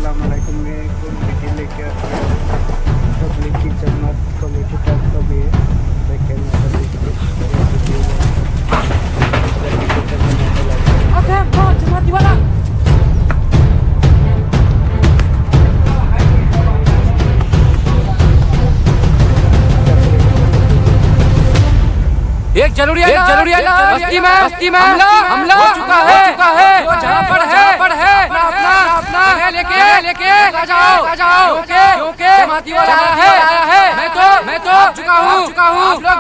अस्सलाम वालेकुम। मैं एक वीडियो लेके पब्लिक की जन्नत कमेटी तक का भी लेकिन एक जरूरी बस्ती में हमला हो चुका है। वो जहाँ पर है अपना लेके आ जाओ क्योंकि जमाती वाला आया है। मैं तो चुका हूँ। आप लोग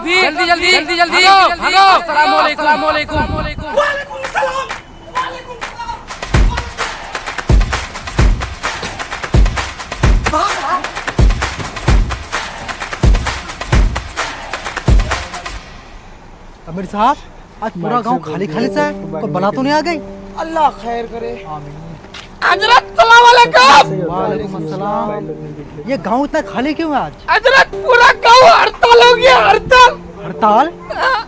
भी जल्दी हेलो। अस्सलाम वालेकुम। अमीर साहब, आज पूरा गांव खाली सा है, कोई बला तो नहीं आ गई? अल्लाह खैर करे। हजरत सलाम वालेकुम। वालेकुम अस्सलाम। ये गांव इतना खाली क्यों है आज? हजरत पूरा गांव हड़ताल हो गया। हड़ताल?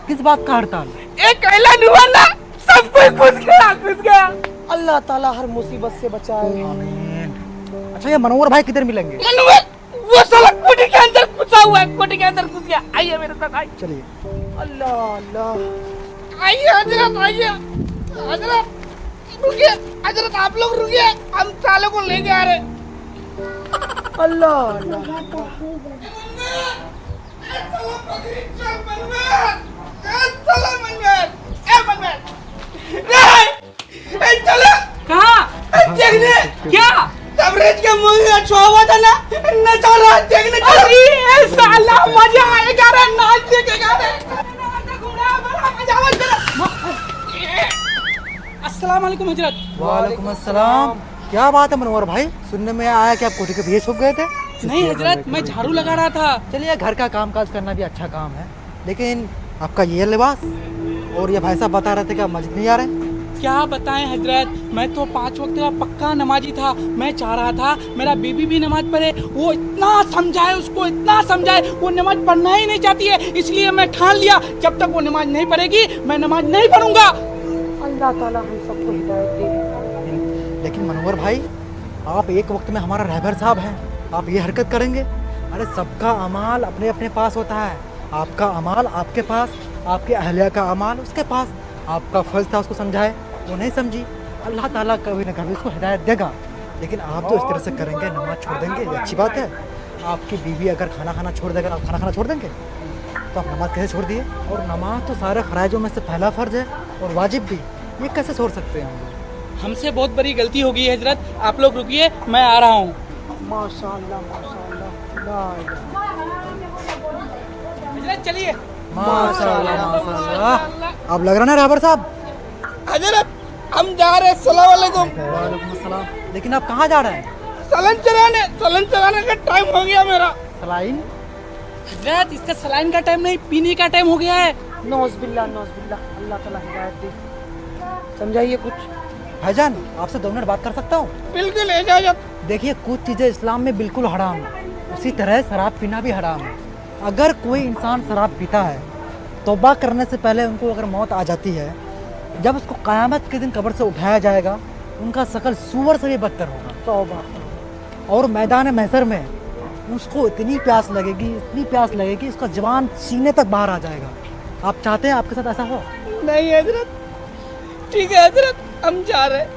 किस बात का हड़ताल? एक ऐलान हुआ ना, सब कोई घुस गया। अल्लाह ताला हर मुसीबत से बचाए। आमीन। अच्छा, ये मनोहर भाई किधर मिलेंगे? मनोहर वो साला कोठी के अंदर घुसा हुआ है, कोठी के अंदर घुस गया। आइए मेरे साथ आइए। चलिए। अल्लाह आइए हजरत आइए। हजरत रुकिए, हजरत आप लोग रुकिए, हम साले को लेके आ रहे। क्या तबरेज के मुंह में अच्छा हुआ था ना, नचा रहा देखने चलो। साला मजा आएगा रे, नाच देखेगा रे। अस्सलाम वालेकुम हजरत। वालेकुम अस्सलाम। क्या बात है मनोहर भाई, सुनने में आया कि आप कोठी के पीछे छुप गए थे? नहीं हजरत, मैं झाड़ू लगा रहा था। चलिए, घर का काम काज करना भी अच्छा काम है, लेकिन आपका ये लिबास और ये भाई साहब बता रहे थे कि आप मस्जिद नहीं आ रहे। क्या बताएं हजरत, मैं तो 5 वक्त का पक्का नमाजी था। मैं चाह रहा था मेरा बीबी भी नमाज पढ़े। वो इतना समझाए, उसको इतना समझाए, वो नमाज पढ़ना ही नहीं चाहती है। इसलिए मैं ठान लिया, जब तक वो नमाज नहीं पढ़ेगी मैं नमाज नहीं पढ़ूंगा। अल्लाह ताला हम सबको हिदायत दे। लेकिन मनोहर भाई, आप एक वक्त में हमारा रहबर साहब हैं, आप ये हरकत करेंगे? अरे सबका अमाल अपने अपने पास होता है। आपका अमाल आपके पास, आपके अहलिया का अमाल उसके पास। आपका फर्ज था उसको समझाए, वो नहीं समझी। अल्लाह ताला कभी न कभी उसको हिदायत देगा। लेकिन आप जो इस तरह से करेंगे, नमाज छोड़ देंगे, ये अच्छी बात है। आपकी बीवी अगर खाना खाना छोड़ देगा, आप खाना खाना छोड़ देंगे, तो आप नमाज कैसे छोड़ दिए? और नमाज तो सारे फ़राइज़ों में से पहला फ़र्ज है और वाजिब भी, ये कैसे छोड़ सकते हैं हम लोग? हमसे बहुत बड़ी गलती हो गई है हजरत, आप लोग रुकिए, मैं आ रहा हूँ। माशाअल्लाह हजरत चलिए। माशाअल्लाह। अब लग रहा ना रहबर साहब? हजरत हम जा रहे हैं, सलाम वालेकुम। वालेकुम अस्सलाम। लेकिन आप कहाँ जा रहे हैं? सलन चलाने का टाइम हो गया मेरा। सलाइन? हजरत इसका सलाइन का टाइम नहीं, पीने का टाइम हो गया है। नौज़ बिल्लाह। अल्लाह ताला हिदायत दे। समझाइए कुछ। भाईजान, आपसे 2 मिनट बात कर सकता हूँ? बिल्कुल इजाजत। देखिए, कुछ चीज़ें इस्लाम में बिल्कुल हराम है, उसी तरह शराब पीना भी हराम है। अगर कोई इंसान शराब पीता है, तौबा करने से पहले उनको अगर मौत आ जाती है, जब उसको क़यामत के दिन कब्र से उठाया जाएगा, उनका शकल सूअर से भी बदतर होगा। तौबा। और मैदान महशर में उसको इतनी प्यास लगेगी उसका जवान सीने तक बाहर आ जाएगा। आप चाहते हैं आपके साथ ऐसा हो? नहीं हजरत, ठीक है हजरत, हम जा रहे हैं।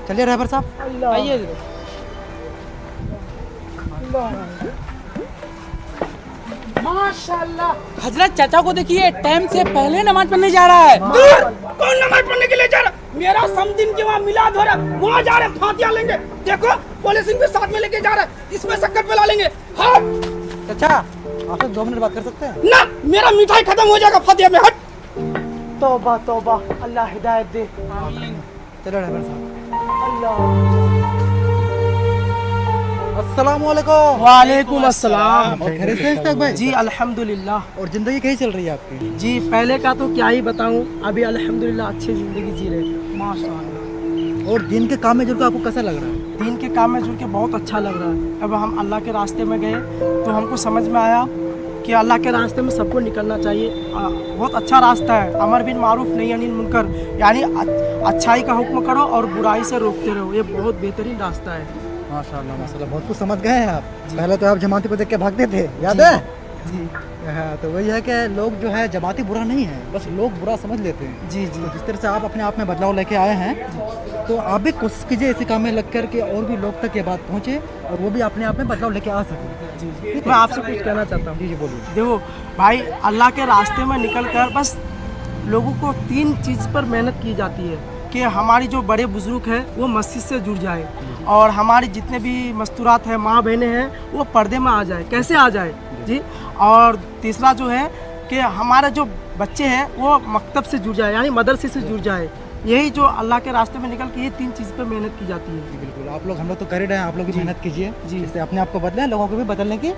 चलिए रहबर साहब, आइए हजरत। माशाल्लाह। हजरत चाचा को देखिए, टाइम से पहले नमाज पढ़ने जा रहा है। कौन नमाज पढ़ने के लिए जा रहा? मेरा समदिन के वहाँ मिलाद हो रहा है, वहाँ जा रहे हैं, फातिहा लेंगे। देखो पॉलिसिंग भी साथ में लेके जा रहा है, इसमें शक्कर पिला लेंगे। हाँ चाचा, आपसे 2 मिनट बात कर सकते हैं? ना, मेरा मिठाई खत्म हो जाएगा फातिहा में। हट। तौबा। अल्लाह हिदायत दे। आमीन। चलो रहबर साहब। अल्लाह। अस्सलाम वालेकुम। वालेकुम अस्सलाम। और खैरियत से हैं भाई? जी अल्हम्दुलिल्लाह। और ज़िंदगी कैसी चल रही है आपकी? जी पहले का तो क्या ही बताऊं, अभी अल्हम्दुलिल्लाह अच्छी ज़िंदगी जी रहे। माशाअल्लाह। और दिन के काम में जुड़ के आपको कैसा लग रहा है? दीन के काम में जुड़ के बहुत अच्छा लग रहा है। अब हम अल्लाह के रास्ते में गए तो हमको समझ में आया कि अल्लाह के रास्ते में सबको निकलना चाहिए। बहुत अच्छा रास्ता है, अमर बिन मारूफ नहीं अनिल मुनकर, यानी अच्छाई का हुक्म करो और बुराई से रोकते रहो। ये बहुत बेहतरीन रास्ता है। माशाल्लाह माशाल्लाह, बहुत कुछ समझ गए हैं आप। पहले तो आप जमाती को देख के भागते थे, याद है? जी हाँ, तो वही है कि लोग जो है जमाती बुरा नहीं है, बस लोग बुरा समझ लेते हैं। जी जी तो जिस तरह से आप अपने आप में बदलाव लेके आए हैं, तो आप भी कोशिश कीजिए इसी काम में लग कर के और भी लोग तक ये बात पहुँचे और वो भी अपने आप में बदलाव लेके आ सकें। जी मैं आपसे कुछ कहना चाहता हूँ। जी जी बोलिए। देखो भाई, अल्लाह के रास्ते में निकल कर बस लोगों को 3 चीज़ पर मेहनत की जाती है कि हमारी जो बड़े बुजुर्ग हैं वो मस्जिद से जुड़ जाए और हमारी जितने भी मस्तूरात हैं, माँ बहनें हैं, वो पर्दे में आ जाए। कैसे आ जाए जी? और तीसरा जो है कि हमारे जो बच्चे हैं वो मकतब से जुड़ जाए, यानी मदरसे से जुड़ जाए। यही जो अल्लाह के रास्ते में निकल के ये 3 चीज़ पर मेहनत की जाती है। जी बिल्कुल, आप लोग हम लोग तो कर ही रहे हैं, आप लोग भी जी। मेहनत कीजिए जी। जिससे अपने आप को बदलें, लोगों को भी बदलने की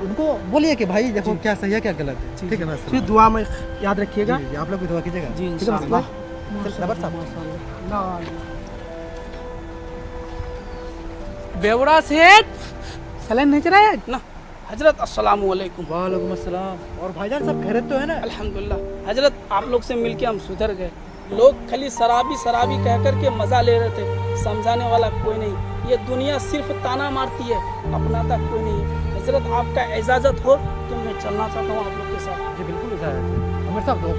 उनको बोलिए कि भाई देखो क्या सही है क्या गलत है। ठीक है बस। फिर दुआ में याद रखिएगा। जी, जी, आप लोग भी दुआ कीजिएगा। जी, ठीक है इंशाअल्लाह। बस। जबर साहब। बेवड़ा सेठ सलाम नहीं चलाया ना। हजरत अस्सलाम वालेकुम। वालेकुम अस्सलाम। और भाईजान सब खैरियत तो है ना? अल्हम्दुलिल्लाह हजरत, आप लोग से मिलके हम सुधर गए। लोग खाली शराबी शराबी कह कर के मज़ा ले रहे थे, समझाने वाला कोई नहीं। ये दुनिया सिर्फ ताना मारती है, अपनाता कोई नहीं है। हजरत आपका इजाज़त हो तो मैं चलना चाहता हूँ आप लोग के साथ। जी बिल्कुल इजाज़त है। हमारे साथ दो।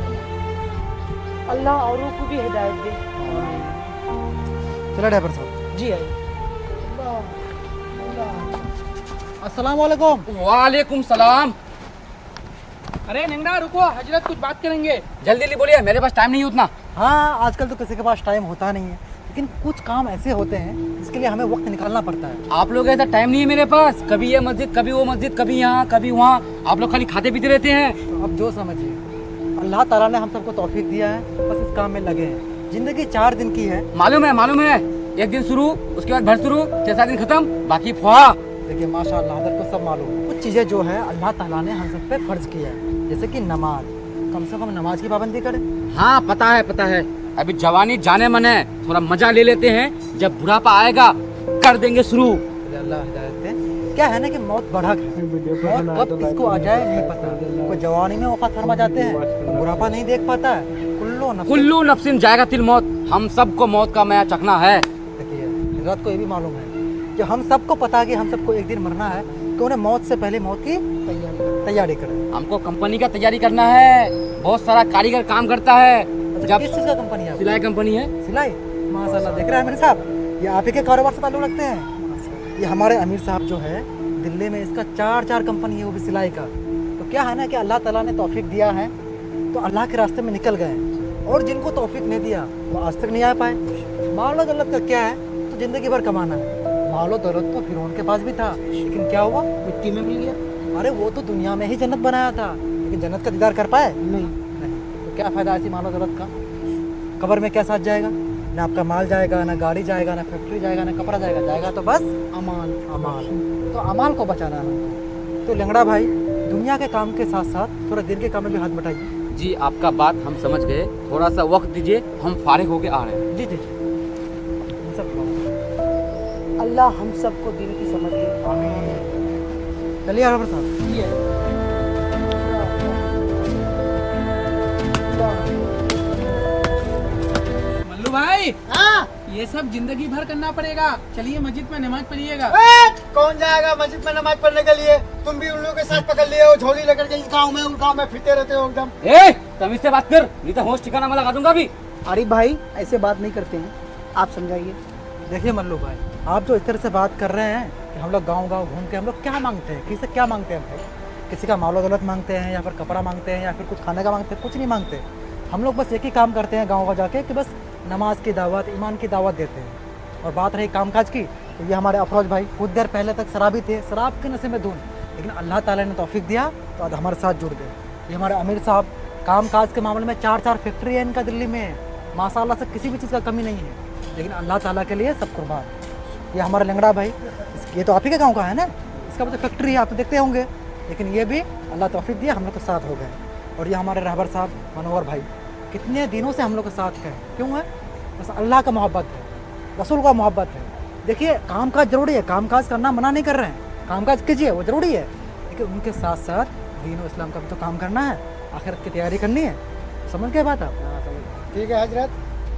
अल्लाह औरों को भी हिदायत दे। चलो ड्राइवर साहब। जी आइए। अस्सलाम वालेकुम। वालेकुम सलाम। अरे नंगड़ा रुको, हजरत कुछ बात करेंगे। जल्दी जल्दी बोलिए, मेरे पास टाइम नहीं है उतना। हाँ, आजकल तो किसी के पास टाइम होता नहीं है, लेकिन कुछ काम ऐसे होते हैं जिसके लिए हमें वक्त निकालना पड़ता है। आप लोग ऐसा टाइम नहीं है मेरे पास, कभी ये मस्जिद कभी वो मस्जिद, कभी यहाँ कभी वहाँ। आप लोग खाली खाते पीते रहते हैं। तो अब जो समझिए, अल्लाह ताला ने हम सबको तौफीक दिया है, बस इस काम में लगे हैं। ज़िंदगी 4 दिन की है। मालूम है, 1 दिन शुरू, उसके बाद भर शुरू, 6-7 दिन खत्म, बाकी फुहा। देखिए माशाअल्लाह हज़रत को सब मालूम है। कुछ चीज़ें जो है अल्लाह ताला ने हम सब पे फ़र्ज़ किया है, जैसे कि नमाज। कम से कम नमाज की पाबंदी करें। हाँ पता है। अभी जवानी जाने मन है, थोड़ा मजा ले लेते हैं, जब बुढ़ापा आएगा कर देंगे शुरू। अल्लाह हिदायत दे। क्या है ना कि मौत बढ़क है, मौत कब किसको आ जाए नहीं पता। कोई जवानी में वफ़ात फरमा जाते हैं, बुढ़ापा नहीं देख पाता है। कुल्लू नफ्सिन जाएगा तिल मौत, हम सबको मौत का मया चखना है। देखिए हज़रत को ये भी मालूम है कि हम सबको पता है कि हम सबको एक दिन मरना है, कि उन्हें मौत से पहले मौत की तैयारी करें। हमको कंपनी का तैयारी करना है, बहुत सारा कारीगर काम करता है। अच्छा, जब किस चीज़ का कंपनी है? सिलाई कंपनी है। सिलाई। माशाल्लाह, देख रहे हैं मेरे साहब, ये आप ही के कारोबार से ताल्लुक़ रखते हैं। ये हमारे अमीर साहब जो है दिल्ली में, इसका 4 कंपनी है, वो भी सिलाई का। तो क्या है ना कि अल्लाह ताला ने तौफीक दिया है तो अल्लाह के रास्ते में निकल गए, और जिनको तौफीक नहीं दिया वो आज तक नहीं आ पाए। मालो दौलत का क्या है, तो ज़िंदगी भर कमाना है। मालो दौलत तो फिर उनके पास भी था, लेकिन क्या हुआ, मिट्टी में मिल गया। अरे वो तो दुनिया में ही जन्नत बनाया था, लेकिन जन्नत का दीदार कर पाए नहीं। तो क्या फ़ायदा ऐसी मालो दौलत का? कब्र में क्या साथ जाएगा? ना आपका माल जाएगा, ना गाड़ी जाएगा, ना फैक्ट्री जाएगा, ना कपड़ा जाएगा तो बस अमाल। तो अमाल को बचाना है। तो लंगड़ा भाई, दुनिया के काम के साथ साथ थोड़ा दिन के काम में भी हाथ बटाइए। जी आपका बात हम समझ गए, थोड़ा सा वक्त दीजिए, हम फारिग होके आ रहे हैं। जी जी सब अल्लाह हम सबको दिन की समझ दे। चलिए हरबर साहब। मल्लू भाई, ये सब जिंदगी भर करना पड़ेगा। चलिए मस्जिद में नमाज पढ़िएगा। कौन जाएगा मस्जिद में नमाज पढ़ने के लिए? तुम भी उन लोगों के साथ पकड़ लिए हो, झोली लेकर के इस गाँव में उस गाँव में फिरते रहते हो एकदम। ए, तमीज से बात कर, नहीं तो होश ठिकाना में लगा दूंगा अभी। अरे भाई, ऐसे बात नहीं करते हैं, आप समझाइए। देखिए मल्लू भाई, आप जो इस तरह से बात कर रहे हैं कि हम लोग गांव घूम के हम लोग क्या मांगते हैं, किसी से क्या मांगते हैं भाई? किसी का मालो दौलत मांगते हैं, या फिर कपड़ा मांगते हैं, या फिर कुछ खाने का मांगते हैं? कुछ नहीं मांगते। हम लोग बस एक ही काम करते हैं गाँव का जाके, कि बस नमाज की दावत, ईमान की दावत देते हैं। और बात रही कामकाज की, तो ये हमारे अफरोज भाई कुछ देर पहले तक शराबी थे, शराब के नशे में धुन, लेकिन अल्लाह ताला ने तौफीक दिया तो आज हमारे साथ जुड़ गए। ये हमारे अमीर साहब काम काज के मामले में 4 फैक्ट्री है इनका दिल्ली में, माशाल्लाह से किसी भी चीज़ का कमी नहीं है, लेकिन अल्लाह ताला के लिए सब कुर्बान। ये हमारा लंगड़ा भाई, ये तो आप ही के गाँव का है ना, इसका मतलब फैक्ट्री है, आप तो देखते होंगे, लेकिन ये भी अल्लाह तौफीक दिया, हम लोग के साथ हो गए। और ये हमारे रहबर साहब मनोहर भाई, कितने दिनों से हम लोग के साथ गए, क्यों है? बस अल्लाह का मोहब्बत है, रसूल का मोहब्बत है। देखिए कामकाज ज़रूरी है, कामकाज करना मना नहीं कर रहे हैं, कामकाज कीजिए वो ज़रूरी है, लेकिन उनके साथ साथ दीन और इस्लाम का भी तो काम करना है, आखिरत की तैयारी करनी है। समझ गए बात आप? ठीक है हजरत,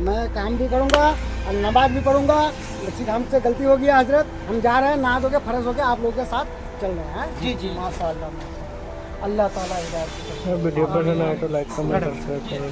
मैं काम भी करूँगा और नमाज भी पढ़ूंगा। मस्जिद हमसे गलती हो गई है हजरत, हम जा रहे हैं, नहा धो के फर्ज हो के आप लोगों के साथ चल रहे हैं। जी जी माशाअल्लाह माशाअल्लाह। अल्लाह ताला हिदायत करे। वीडियो पसंद आए तो लाइक कमेंट सब्सक्राइब करें।